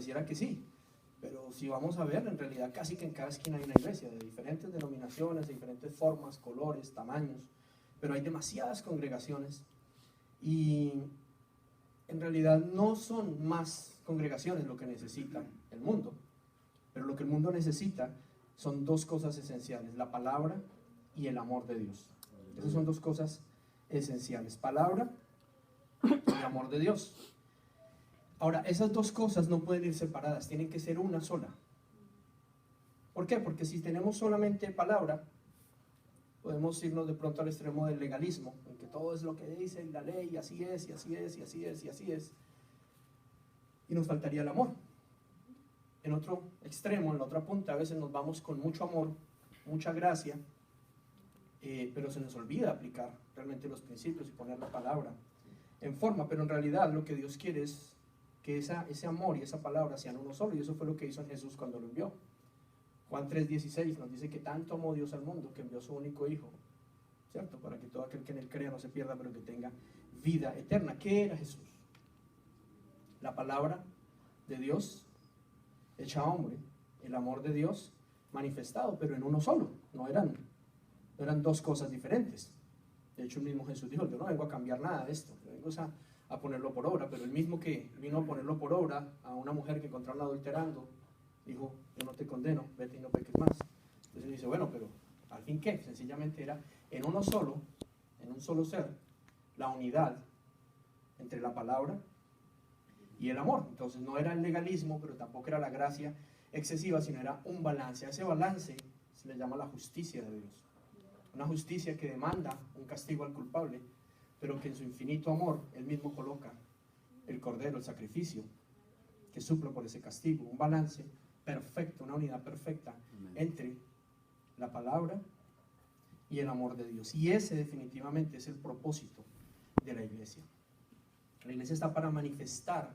pareciera que sí, pero si vamos a ver, en realidad casi que en cada esquina hay una iglesia, de diferentes denominaciones, de diferentes formas, colores, tamaños, pero hay demasiadas congregaciones y en realidad no son más congregaciones lo que necesita el mundo, pero lo que el mundo necesita son dos cosas esenciales: la palabra y el amor de Dios. Esas son dos cosas esenciales: palabra y amor de Dios. Ahora, esas dos cosas no pueden ir separadas, tienen que ser una sola. ¿Por qué? Porque si tenemos solamente palabra, podemos irnos de pronto al extremo del legalismo, en que todo es lo que dice la ley, y así es, y así es, y así es, y así es, y nos faltaría el amor. En otro extremo, en la otra punta, a veces nos vamos con mucho amor, mucha gracia, pero se nos olvida aplicar realmente los principios y poner la palabra en forma. Pero en realidad lo que Dios quiere es que ese amor y esa palabra sean uno solo, y eso fue lo que hizo Jesús cuando lo envió. Juan 3:16 nos dice que tanto amó Dios al mundo que envió a su único Hijo, ¿cierto? Para que todo aquel que en él crea no se pierda, pero que tenga vida eterna. ¿Qué era Jesús? La palabra de Dios hecha hombre, el amor de Dios manifestado, pero en uno solo. No eran dos cosas diferentes. De hecho, el mismo Jesús dijo: yo no vengo a cambiar nada de esto, yo vengo a ponerlo por obra. Pero el mismo que vino a ponerlo por obra a una mujer que encontraron adulterando, dijo: yo no te condeno, vete y no peques más. Entonces dice: bueno, pero ¿al fin qué? Sencillamente era en uno solo, en un solo ser, la unidad entre la palabra y el amor. Entonces no era el legalismo, pero tampoco era la gracia excesiva, sino era un balance. A ese balance se le llama la justicia de Dios. Una justicia que demanda un castigo al culpable, pero que en su infinito amor él mismo coloca el cordero, el sacrificio que supla por ese castigo. Un balance perfecto, una unidad perfecta entre la palabra y el amor de Dios. Y ese definitivamente es el propósito de la iglesia. La iglesia está para manifestar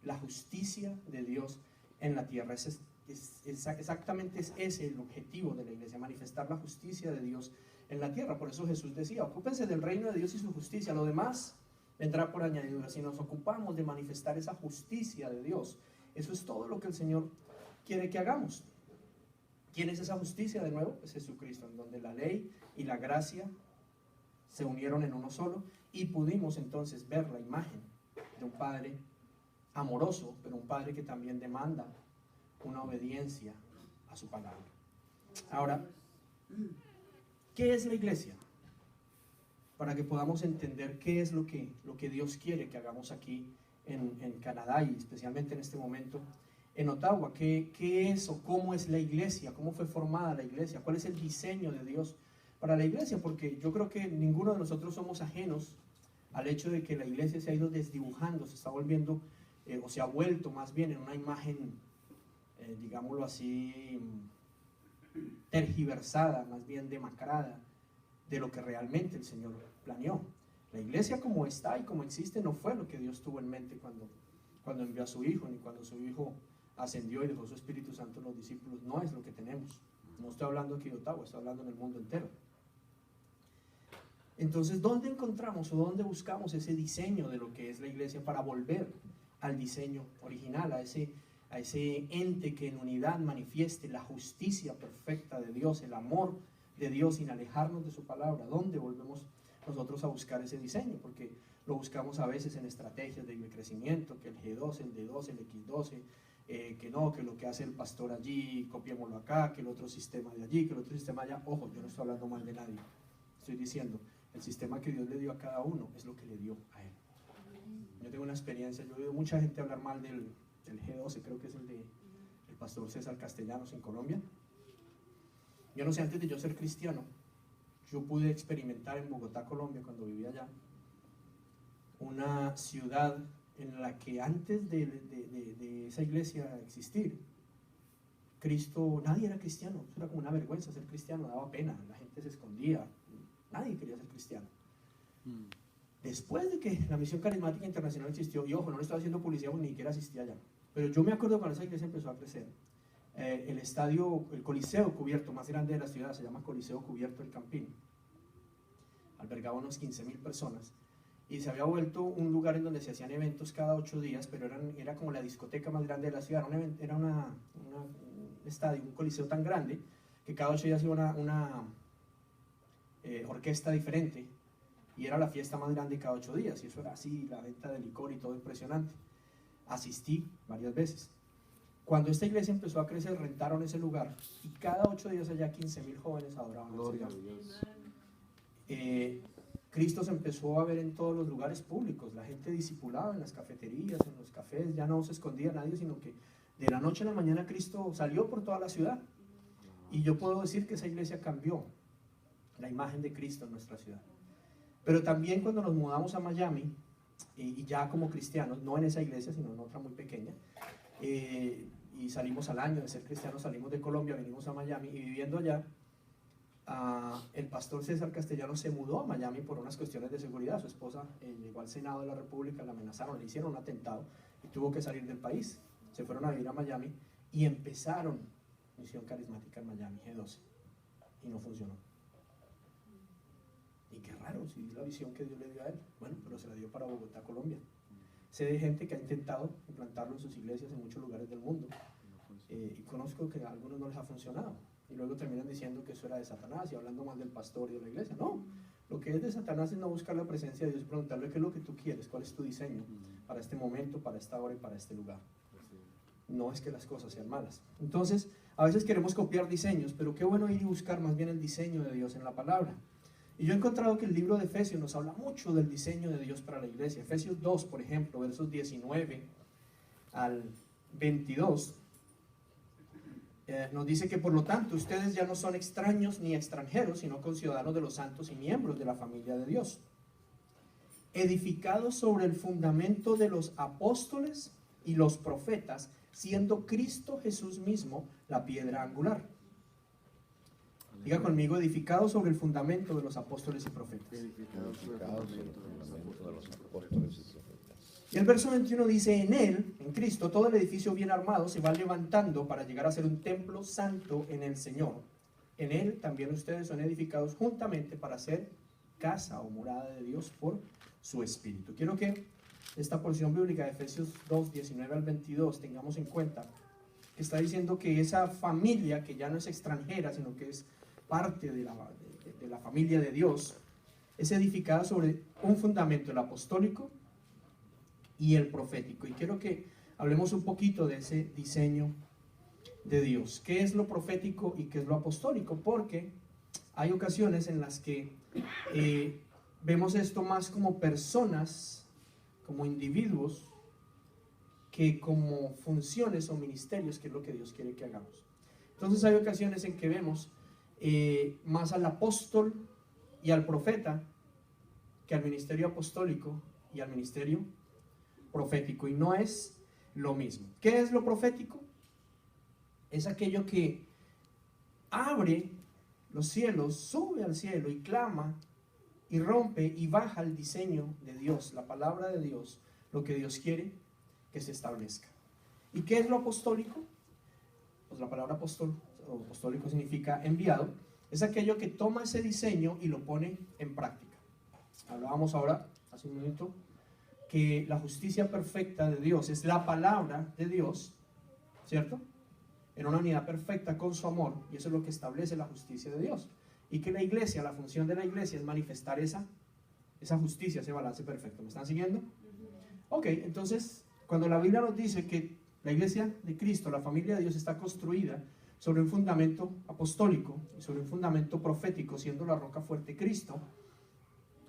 la justicia de Dios en la tierra. Exactamente es ese el objetivo de la iglesia: manifestar la justicia de Dios en la tierra. Por eso Jesús decía: ocúpense del reino de Dios y su justicia, lo demás vendrá por añadidura. Si nos ocupamos de manifestar esa justicia de Dios, eso es todo lo que el Señor quiere que hagamos. ¿Quién es esa justicia? De nuevo, es Jesucristo, en donde la ley y la gracia se unieron en uno solo, y pudimos entonces ver la imagen de un Padre amoroso, pero un Padre que también demanda una obediencia a su palabra. Ahora, ¿qué es la iglesia? Para que podamos entender qué es lo que Dios quiere que hagamos aquí en Canadá, y especialmente en este momento en Ottawa. ¿Qué es o cómo es la iglesia? ¿Cómo fue formada la iglesia? ¿Cuál es el diseño de Dios para la iglesia? Porque yo creo que ninguno de nosotros somos ajenos al hecho de que la iglesia se ha ido desdibujando, se está volviendo, o se ha vuelto más bien en una imagen, digámoslo así, tergiversada, más bien demacrada, de lo que realmente el Señor planeó. La iglesia como está y como existe no fue lo que Dios tuvo en mente cuando envió a su Hijo, ni cuando su Hijo ascendió y dejó su Espíritu Santo en los discípulos. No es lo que tenemos. No estoy hablando aquí de Ottawa, estoy hablando en el mundo entero. Entonces, ¿dónde encontramos o dónde buscamos ese diseño de lo que es la iglesia para volver al diseño original, a ese ente que en unidad manifieste la justicia perfecta de Dios, el amor de Dios, sin alejarnos de su palabra? ¿Dónde volvemos nosotros a buscar ese diseño? Porque lo buscamos a veces en estrategias de crecimiento, que el G12, el D12, el X12, que lo que hace el pastor allí, copiémoslo acá, que el otro sistema de allí, que el otro sistema allá. Ojo, yo no estoy hablando mal de nadie, estoy diciendo, el sistema que Dios le dio a cada uno es lo que le dio a él. Yo tengo una experiencia, yo he oído mucha gente hablar mal del G12, creo que es el pastor César Castellanos en Colombia. Yo no sé, antes de yo ser cristiano, yo pude experimentar en Bogotá, Colombia, cuando vivía allá, una ciudad en la que antes de esa iglesia existir, Cristo, nadie era cristiano. Eso era como una vergüenza ser cristiano, daba pena, la gente se escondía, nadie quería ser cristiano. Después de que la Misión Carismática Internacional existió, y ojo, no le estaba haciendo publicidad porque ni siquiera asistía allá, pero yo me acuerdo cuando esa iglesia empezó a crecer, el Coliseo Cubierto más grande de la ciudad, se llama Coliseo Cubierto del Campín, albergaba unos 15,000 personas, y se había vuelto un lugar en donde se hacían eventos cada 8 días, pero era como la discoteca más grande de la ciudad, era un estadio, un coliseo tan grande, que cada 8 días iba una orquesta diferente, y era la fiesta más grande cada 8 días, y eso era así, la venta de licor y todo impresionante. Asistí varias veces. Cuando esta iglesia empezó a crecer, rentaron ese lugar, y cada 8 días allá 15,000 jóvenes adoraban al Señor. Cristo se empezó a ver en todos los lugares públicos, la gente discipulaba en las cafeterías, en los cafés, ya no se escondía a nadie, sino que de la noche a la mañana Cristo salió por toda la ciudad. Y yo puedo decir que esa iglesia cambió la imagen de Cristo en nuestra ciudad. Pero también cuando nos mudamos a Miami, y ya como cristianos, no en esa iglesia, sino en otra muy pequeña, y salimos al año de ser cristianos, salimos de Colombia, venimos a Miami, y viviendo allá, el pastor César Castellano se mudó a Miami por unas cuestiones de seguridad. Su esposa llegó al Senado de la República, la amenazaron, le hicieron un atentado y tuvo que salir del país. Se fueron a vivir a Miami y empezaron Misión Carismática en Miami, G12, y no funcionó. Y qué raro, si es la visión que Dios le dio a él. Bueno, pero se la dio para Bogotá, Colombia. Sé de gente que ha intentado implantarlo en sus iglesias en muchos lugares del mundo, y conozco que a algunos no les ha funcionado. Y luego terminan diciendo que eso era de Satanás y hablando mal del pastor y de la iglesia. No, lo que es de Satanás es no buscar la presencia de Dios y preguntarle qué es lo que tú quieres, cuál es tu diseño para este momento, para esta hora y para este lugar. No es que las cosas sean malas. Entonces, a veces queremos copiar diseños, pero qué bueno ir y buscar más bien el diseño de Dios en la palabra. Y yo he encontrado que el libro de Efesios nos habla mucho del diseño de Dios para la iglesia. Efesios 2, por ejemplo, versos 19 al 22. Nos dice que por lo tanto ustedes ya no son extraños ni extranjeros, sino conciudadanos de los santos y miembros de la familia de Dios, edificados sobre el fundamento de los apóstoles y los profetas, siendo Cristo Jesús mismo la piedra angular. Diga conmigo, edificados sobre el fundamento de los apóstoles y profetas. Edificados sobre el fundamento de los apóstoles y profetas. Y el verso 21 dice, en Él, en Cristo, todo el edificio bien armado se va levantando para llegar a ser un templo santo en el Señor. En Él también ustedes son edificados juntamente para ser casa o morada de Dios por su Espíritu. Quiero que esta porción bíblica de Efesios 2, 19 al 22 tengamos en cuenta que está diciendo que esa familia, que ya no es extranjera, sino que es parte de la familia de Dios, es edificada sobre un fundamento, el apostólico y el profético. Y quiero que hablemos un poquito de ese diseño de Dios. ¿Qué es lo profético y qué es lo apostólico? Porque hay ocasiones en las que vemos esto más como personas, como individuos, que como funciones o ministerios, que es lo que Dios quiere que hagamos. Entonces hay ocasiones en que vemos más al apóstol y al profeta que al ministerio apostólico y al ministerio profético, y no es lo mismo. ¿Qué es lo profético? Es aquello que abre los cielos, sube al cielo y clama y rompe y baja el diseño de Dios, la palabra de Dios, lo que Dios quiere que se establezca. ¿Y qué es lo apostólico? Pues la palabra apostólico significa enviado. Es aquello que toma ese diseño y lo pone en práctica. Hablábamos ahora, hace un minuto, que la justicia perfecta de Dios es la palabra de Dios, ¿cierto? En una unidad perfecta con su amor, y eso es lo que establece la justicia de Dios. Y que la iglesia, la función de la iglesia es manifestar esa justicia, ese balance perfecto. ¿Me están siguiendo? Ok, entonces, cuando la Biblia nos dice que la iglesia de Cristo, la familia de Dios, está construida sobre un fundamento apostólico y sobre un fundamento profético, siendo la roca fuerte Cristo,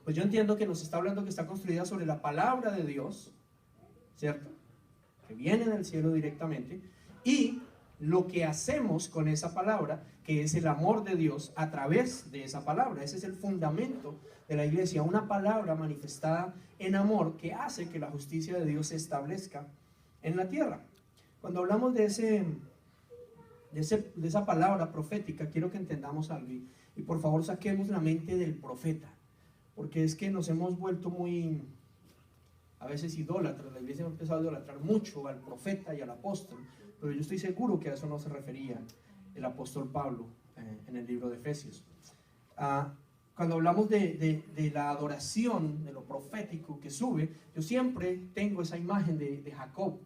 pues yo entiendo que nos está hablando que está construida sobre la palabra de Dios, ¿cierto? Que viene del cielo directamente, y lo que hacemos con esa palabra, que es el amor de Dios a través de esa palabra. Ese es el fundamento de la iglesia, una palabra manifestada en amor que hace que la justicia de Dios se establezca en la tierra. Cuando hablamos de esa palabra profética, quiero que entendamos algo, y por favor saquemos la mente del profeta, porque es que nos hemos vuelto muy, a veces idólatras. La iglesia ha empezado a idolatrar mucho al profeta y al apóstol, pero yo estoy seguro que a eso no se refería el apóstol Pablo en el libro de Efesios. cuando hablamos de la adoración, de lo profético que sube, yo siempre tengo esa imagen de Jacob.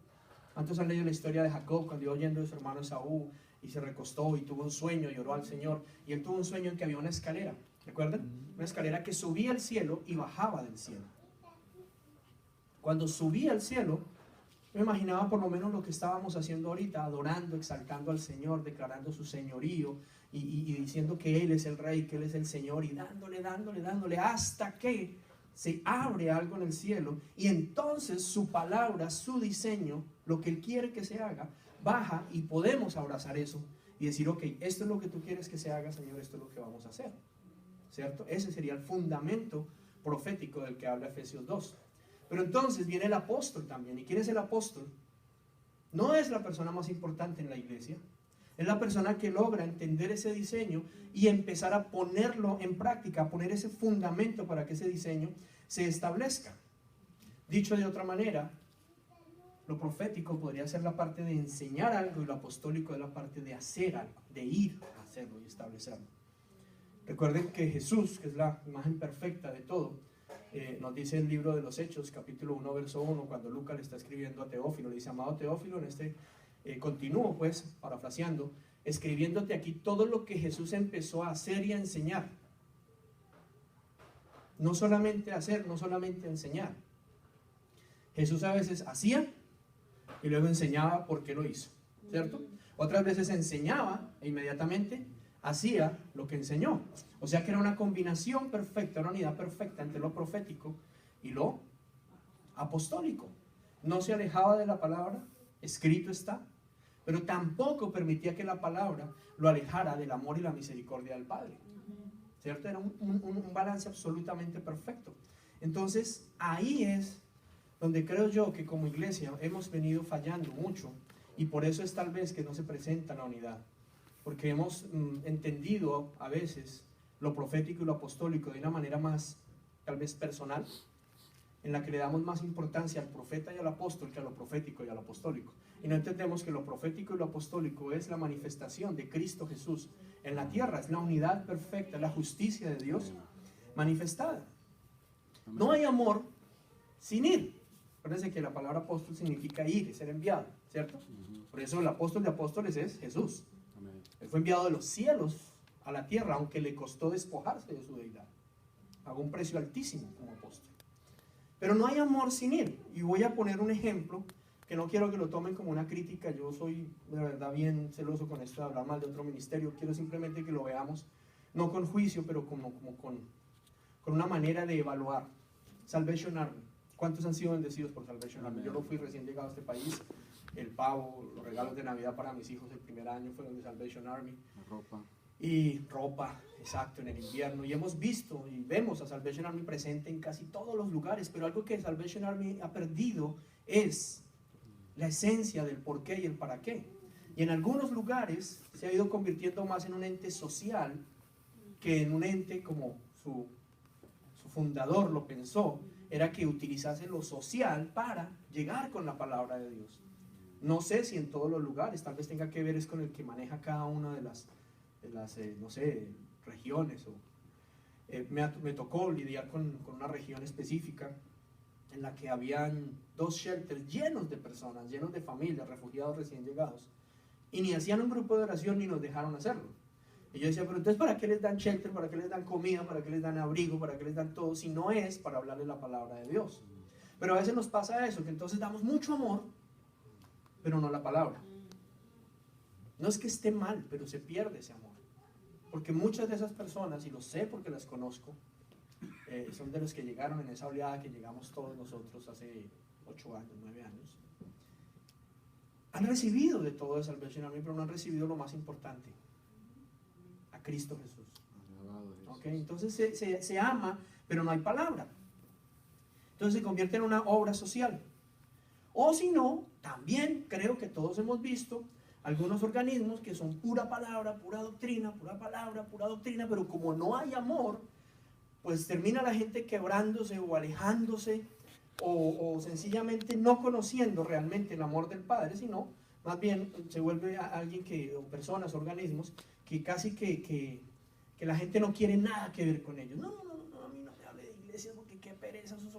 ¿Cuántos han leído la historia de Jacob cuando iba oyendo de su hermano Esaú y se recostó y tuvo un sueño y oró al Señor? Y él tuvo un sueño en que había una escalera, ¿recuerdan? Una escalera que subía al cielo y bajaba del cielo. Cuando subía al cielo, me imaginaba por lo menos lo que estábamos haciendo ahorita, adorando, exaltando al Señor, declarando su señorío y diciendo que Él es el Rey, que Él es el Señor, y dándole, hasta que se abre algo en el cielo, y entonces su palabra, su diseño, lo que Él quiere que se haga, baja, y podemos abrazar eso y decir, ok, esto es lo que tú quieres que se haga, Señor, esto es lo que vamos a hacer, ¿cierto? Ese sería el fundamento profético del que habla Efesios 2. Pero entonces viene el apóstol también. ¿Y quién es el apóstol? No es la persona más importante en la iglesia. Es la persona que logra entender ese diseño y empezar a ponerlo en práctica, a poner ese fundamento para que ese diseño se establezca. Dicho de otra manera, lo profético podría ser la parte de enseñar algo y lo apostólico es la parte de hacer algo, de ir a hacerlo y establecerlo. Recuerden que Jesús, que es la imagen perfecta de todo, nos dice el libro de los Hechos, capítulo 1, verso 1, cuando Lucas le está escribiendo a Teófilo, le dice, amado Teófilo, en este continúo, pues, parafraseando, escribiéndote aquí todo lo que Jesús empezó a hacer y a enseñar. No solamente hacer, no solamente enseñar. Jesús a veces hacía y luego enseñaba por qué lo hizo, ¿cierto? Otras veces enseñaba e inmediatamente hacía lo que enseñó. O sea que era una combinación perfecta, una unidad perfecta entre lo profético y lo apostólico. No se alejaba de la palabra, escrito está, pero tampoco permitía que la palabra lo alejara del amor y la misericordia del Padre. ¿Cierto? Era un balance absolutamente perfecto. Entonces, ahí es donde creo yo que como iglesia hemos venido fallando mucho y por eso es tal vez que no se presenta la unidad. Porque hemos entendido a veces lo profético y lo apostólico de una manera más, tal vez personal, en la que le damos más importancia al profeta y al apóstol que a lo profético y al apostólico. Y no entendemos que lo profético y lo apostólico es la manifestación de Cristo Jesús en la tierra, es la unidad perfecta, la justicia de Dios manifestada. No hay amor sin ir. Acuérdense que la palabra apóstol significa ir, ser enviado, ¿cierto? Por eso el apóstol de apóstoles es Jesús. Él fue enviado de los cielos a la tierra, aunque le costó despojarse de su deidad. Pagó un precio altísimo como apóstol. Pero no hay amor sin ir. Y voy a poner un ejemplo que no quiero que lo tomen como una crítica. Yo soy de verdad bien celoso con esto de hablar mal de otro ministerio. Quiero simplemente que lo veamos, no con juicio, pero como con una manera de evaluar. Salvation Army. ¿Cuántos han sido bendecidos por Salvation Army? Yo lo fui recién llegado a este país. El pavo, los regalos de Navidad para mis hijos el primer año fueron de Salvation Army. Ropa. Y ropa, exacto, en el invierno. Y hemos visto y vemos a Salvation Army presente en casi todos los lugares, pero algo que Salvation Army ha perdido es la esencia del por qué y el para qué. Y en algunos lugares se ha ido convirtiendo más en un ente social que en un ente como su fundador lo pensó, era que utilizase lo social para llegar con la palabra de Dios. No sé si en todos los lugares, tal vez tenga que ver es con el que maneja cada una de las no sé, regiones. Me tocó lidiar con una región específica en la que habían 2 shelters llenos de personas, llenos de familias, refugiados recién llegados, y ni hacían un grupo de oración ni nos dejaron hacerlo. Y yo decía, pero entonces ¿para qué les dan shelter? ¿Para qué les dan comida? ¿Para qué les dan abrigo? ¿Para qué les dan todo? Si no es para hablarles la palabra de Dios. Pero a veces nos pasa eso, que entonces damos mucho amor, pero no la palabra. No es que esté mal, pero se pierde ese amor. Porque muchas de esas personas, y lo sé porque las conozco, son de los que llegaron en esa oleada que llegamos todos nosotros hace 8 años, 9 años. Han recibido de todo de Salvation Army, pero no han recibido lo más importante, a Cristo Jesús. ¿Okay? Entonces se ama, pero no hay palabra. Entonces se convierte en una obra social. O si no, también creo que todos hemos visto algunos organismos que son pura palabra, pura doctrina, pero como no hay amor, pues termina la gente quebrándose o alejándose o sencillamente no conociendo realmente el amor del Padre, sino más bien se vuelve a alguien o personas, organismos, que casi que que la gente no quiere nada que ver con ellos. No,